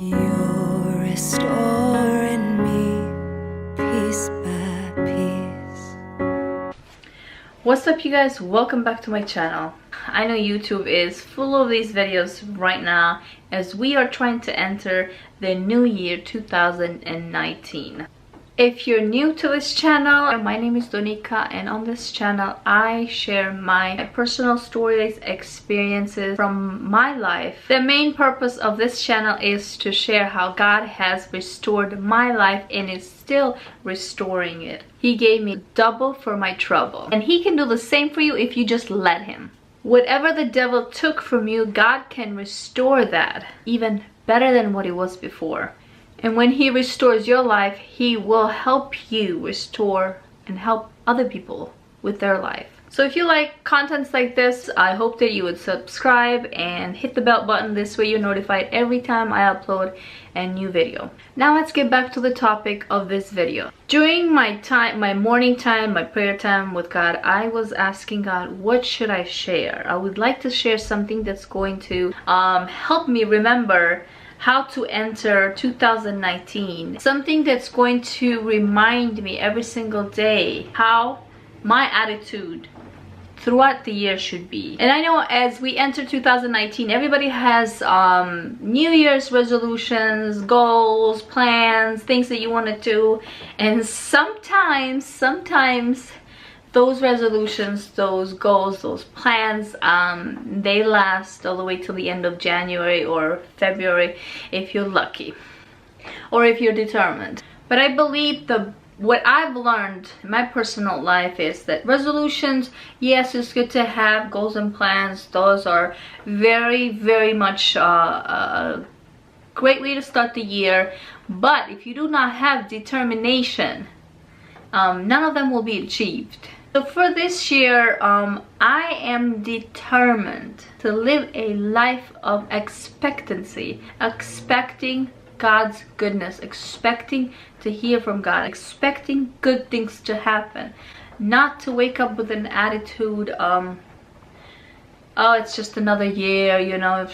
You're restoring me piece by piece. What's up, you guys? Welcome back to my channel. I know YouTube is full of these videos right now as we are trying to enter the new year 2019. If you're new to this channel, my name is Donika, and on this channel I share my personal stories, experiences from my life. The main purpose of this channel is to share how God has restored my life and is still restoring it. He gave me double for my trouble, and He can do the same for you if you just let Him. Whatever the devil took from you, God can restore that even better than what it was before. And when He restores your life, He will help you restore and help other people with their life. So if you like contents like this, I hope that you would subscribe and hit the bell button. This way you're notified every time I upload a new video. Now let's get back to the topic of this video. During my morning time, my prayer time with God, I was asking God, what should I share? I would like to share something that's going to help me remember how to enter 2019. Something that's going to remind me every single day how my attitude throughout the year should be. And I know as we enter 2019, everybody has New Year's resolutions, goals, plans, things that you want to do. And sometimes those resolutions, those goals, those plans, they last all the way till the end of January or February if you're lucky, or if you're determined. But I believe what I've learned in my personal life is that resolutions, yes, it's good to have goals and plans. Those are very, very much a great way to start the year. But if you do not have determination, none of them will be achieved. So for this year, I am determined to live a life of expectancy, expecting God's goodness, expecting to hear from God, expecting good things to happen, not to wake up with an attitude, oh, it's just another year, you know,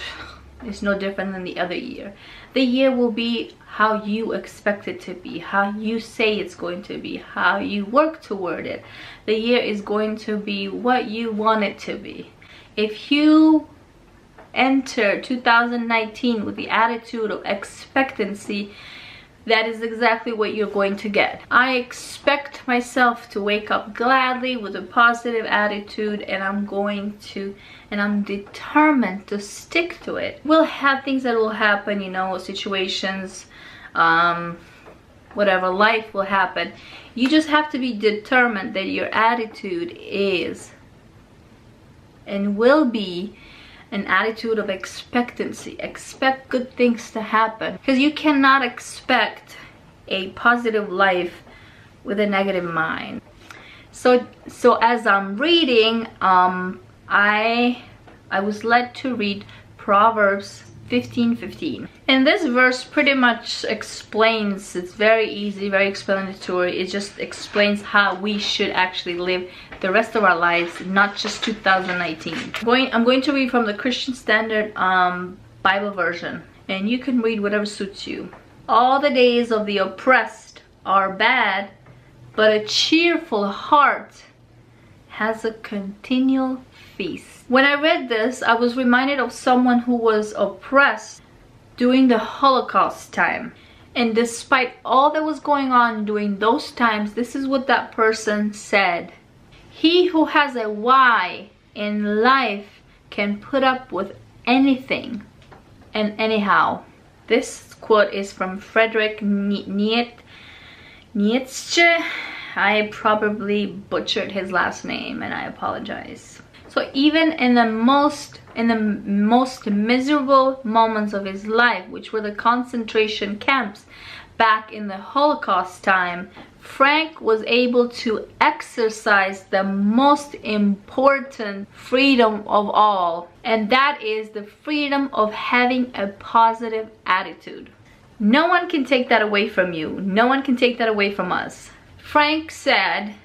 it's no different than the other year. The year will be how you expect it to be, how you say it's going to be, how you work toward it. The year is going to be what you want it to be. If you enter 2019 with the attitude of expectancy, that is exactly what you're going to get. I expect myself to wake up gladly with a positive attitude, and I'm determined to stick to it. We'll have things that will happen, you know, situations, whatever, life will happen. You just have to be determined that your attitude is and will be an attitude of expectancy. Expect good things to happen, because you cannot expect a positive life with a negative mind. So as I'm reading, I was led to read Proverbs 15:15, and this verse pretty much explains, it's very easy, very explanatory. It just explains how we should actually live the rest of our lives, not just 2019. I'm going to read from the Christian Standard Bible version, and you can read whatever suits you. All the days of the oppressed are bad, but a cheerful heart has a continual feast. When I read this, I was reminded of someone who was oppressed during the Holocaust time. And despite all that was going on during those times, this is what that person said: he who has a why in life can put up with anything and anyhow. This quote is from Friedrich Nietzsche. I probably butchered his last name, and I apologize. So even in the most miserable moments of his life, which were the concentration camps back in the Holocaust time, Frank was able to exercise the most important freedom of all, and that is the freedom of having a positive attitude. No one can take that away from you. No one can take that away from us. Frank said,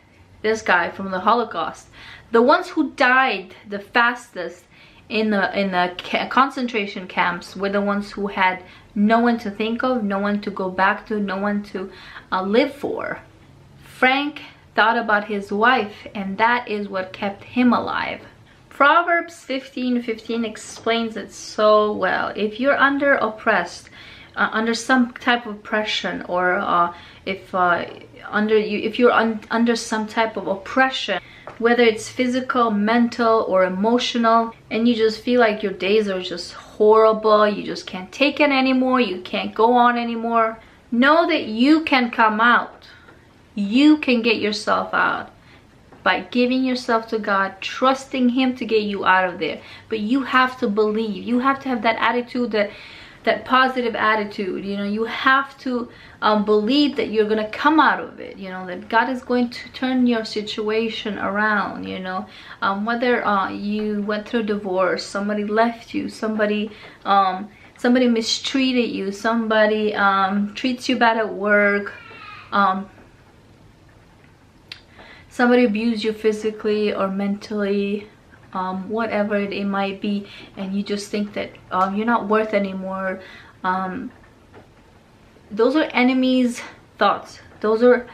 this guy from the Holocaust, the ones who died the fastest in the concentration camps were the ones who had no one to think of, no one to go back to, no one to live for. Frank thought about his wife, and that is what kept him alive. Proverbs 15:15 explains it so well. If you're under oppressed, under some type of oppression, or if you're under some type of oppression, whether it's physical, mental, or emotional, and you just feel like your days are just horrible, you just can't take it anymore, you can't go on anymore, know that you can come out. You can get yourself out by giving yourself to God, trusting Him to get you out of there. But you have to believe. You have to have that attitude, that positive attitude. You know, you have to believe that you're going to come out of it. You know, that God is going to turn your situation around. You know, whether you went through divorce, somebody left you, somebody mistreated you, somebody treats you bad at work, somebody abused you physically or mentally, whatever it might be, and you just think that you're not worth anymore. Those are enemies' thoughts. Those are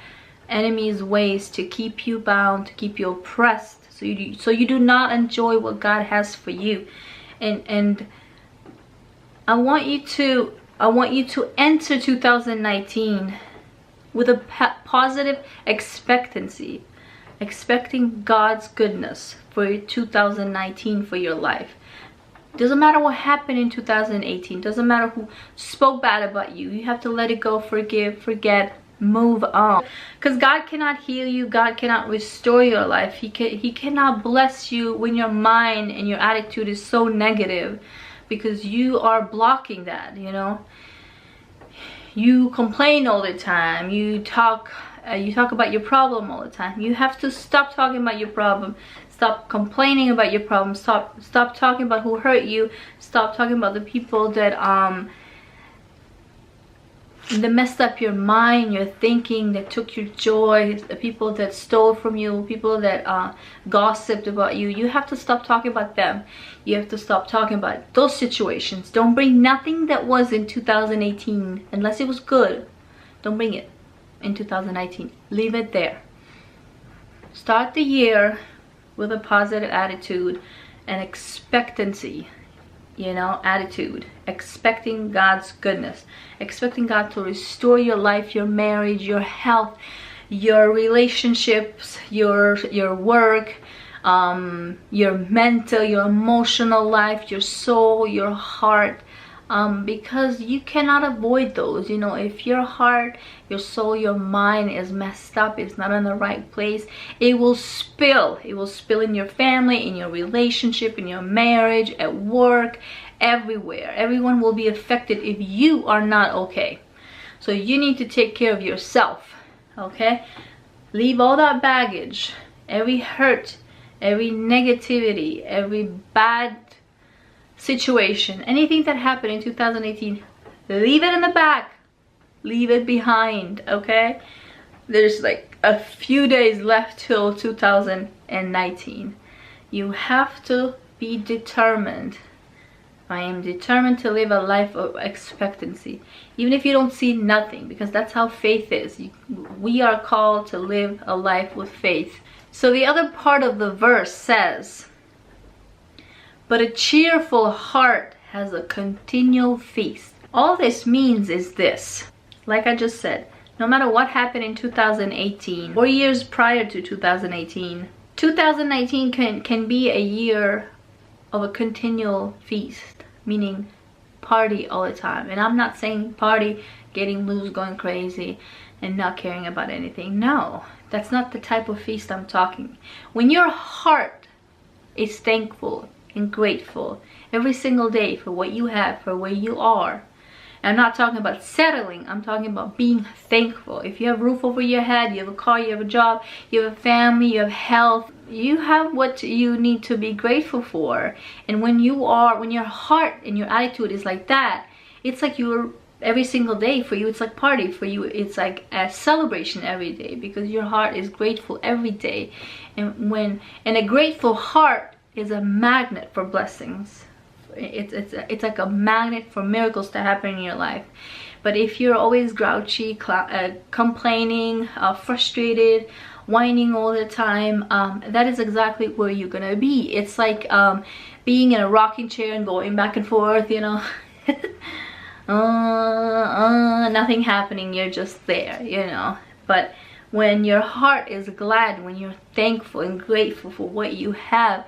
enemies' ways to keep you bound, to keep you oppressed, so you do not enjoy what God has for you. And I want you to enter 2019 with a positive expectancy, expecting God's goodness for 2019 for your life. Doesn't matter what happened in 2018, doesn't matter who spoke bad about you. You have to let it go, forgive, forget, move on. Because God cannot heal you, God cannot restore your life. He cannot bless you when your mind and your attitude is so negative, because you are blocking that. You know, you complain all the time, you talk about your problem all the time. You have to stop talking about your problem. Stop complaining about your problem. Stop talking about who hurt you. Stop talking about the people that messed up your mind, your thinking, that took your joy, the people that stole from you, people that gossiped about you. You have to stop talking about them. You have to stop talking about those situations. Don't bring nothing that was in 2018 unless it was good. Don't bring it in 2019. Leave it there. Start the year with a positive attitude and expectancy, you know, attitude, expecting God's goodness, expecting God to restore your life, your marriage, your health, your relationships, your work, your mental, your emotional life, your soul, your heart, because you cannot avoid those. You know, if your heart, your soul, your mind is messed up, it's not in the right place, it will spill in your family, in your relationship, in your marriage, at work, everywhere. Everyone will be affected if you are not okay. So you need to take care of yourself. Okay, leave all that baggage, every hurt, every negativity, every bad situation, anything that happened in 2018, leave it in the back, leave it behind. Okay, there's like a few days left till 2019. You have to be determined. I am determined to live a life of expectancy, even if you don't see nothing, because that's how faith is. We are called to live a life with faith. So the other part of the verse says, but a cheerful heart has a continual feast. All this means is this, like I just said, no matter what happened in 2018 or years prior to 2018, 2019 can be a year of a continual feast, meaning party all the time. And I'm not saying party, getting loose, going crazy, and not caring about anything. No, that's not the type of feast I'm talking. When your heart is thankful and grateful every single day for what you have, for where you are. I'm not talking about settling, I'm talking about being thankful. If you have a roof over your head, you have a car, you have a job, you have a family, you have health, you have what you need to be grateful for. And when your heart and your attitude is like that, it's like you're every single day for you, it's like party. For you, it's like a celebration every day, because your heart is grateful every day. And a grateful heart is a magnet for blessings. It's like a magnet for miracles to happen in your life. But if you're always grouchy, complaining, frustrated, whining all the time, that is exactly where you're gonna be. It's like being in a rocking chair and going back and forth, you know. Nothing happening, you're just there, you know. But when your heart is glad, when you're thankful and grateful for what you have,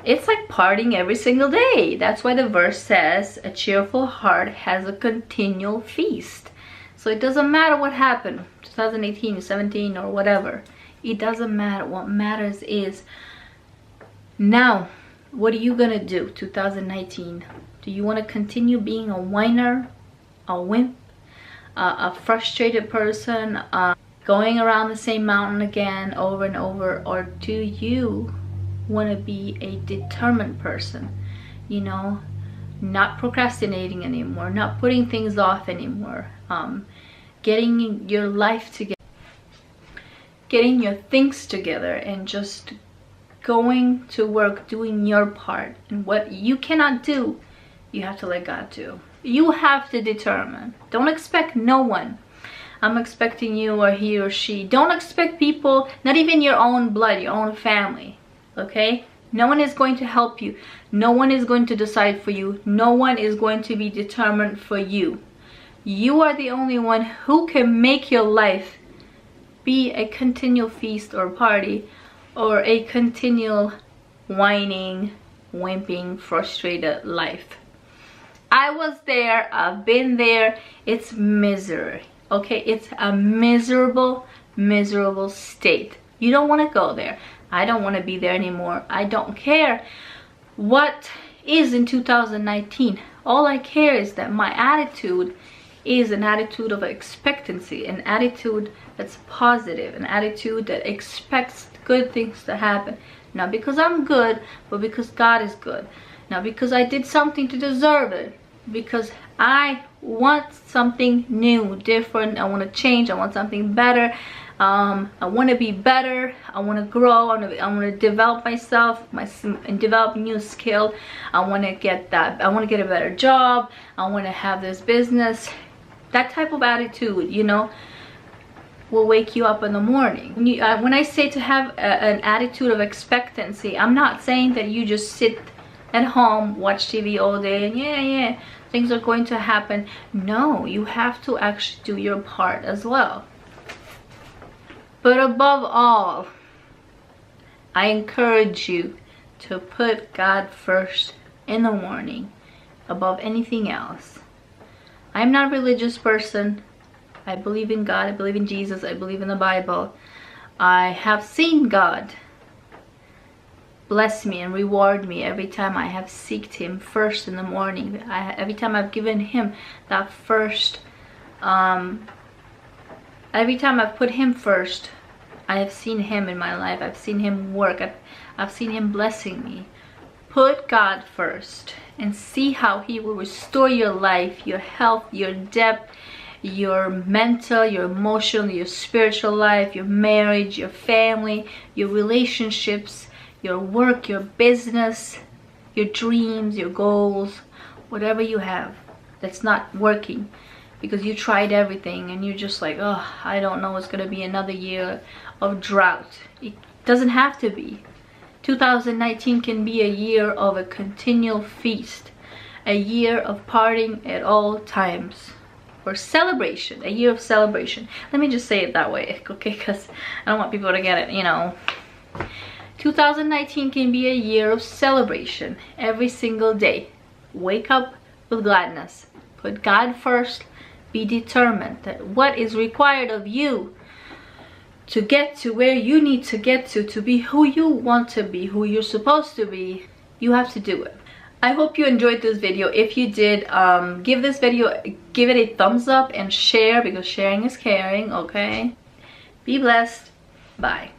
it's like partying every single day. That's why the verse says a cheerful heart has a continual feast. So it doesn't matter what happened, 2018, 17, or whatever. It doesn't matter. What matters is now, what are you gonna do 2019? Do you want to continue being a whiner, a wimp, a frustrated person, going around the same mountain again over and over? Or do you want to be a determined person, you know, not procrastinating anymore, not putting things off anymore, getting your life together, getting your things together, and just going to work, doing your part? And what you cannot do, you have to let God do. You have to determine. Don't expect no one. I'm expecting you or he or she. Don't expect people, not even your own blood, your own family. Okay? No one is going to help you. No one is going to decide for you. No one is going to be determined for you. You are the only one who can make your life be a continual feast or party, or a continual whining, wimping, frustrated life. I was there. I've been there. It's misery. Okay? It's a miserable, miserable state. You don't want to go there. I don't want to be there anymore. I don't care what is in 2019. All I care is that my attitude is an attitude of expectancy, an attitude that's positive, an attitude that expects good things to happen. Not because I'm good, but because God is good. Not because I did something to deserve it. Because I want something new, different. I want to change. I want something better. I want to be better. I want to grow. I want to develop myself, and develop new skill. I want to get that. I want to get a better job. I want to have this business. That type of attitude, you know, will wake you up in the morning. When I say to have an attitude of expectancy, I'm not saying that you just sit at home, watch TV all day, and yeah, things are going to happen. No, you have to actually do your part as well. But above all, I encourage you to put God first in the morning above anything else. I'm not a religious person. I believe in God. I believe in Jesus. I believe in the Bible. I have seen God bless me and reward me every time I have seeked Him first in the morning. Every time I've given Him that first, every time I've put Him first, I have seen Him in my life. I've seen Him work. I've seen Him blessing me. Put God first and see how He will restore your life, your health, your depth, your mental, your emotional, your spiritual life, your marriage, your family, your relationships, your work, your business, your dreams, your goals, whatever you have that's not working because you tried everything and you're just like, oh, I don't know, it's gonna be another year of drought. It doesn't have to be. 2019 can be a year of a continual feast, a year of partying at all times, or celebration, a year of celebration. Let me just say it that way, okay, because I don't want people to get it, you know. 2019 can be a year of celebration every single day. Wake up with gladness. Put God first. Be determined that what is required of you to get to where you need to get to be who you want to be, who you're supposed to be, you have to do it. I hope you enjoyed this video. If you did, give this video, give it a thumbs up and share, because sharing is caring, okay? Be blessed. Bye.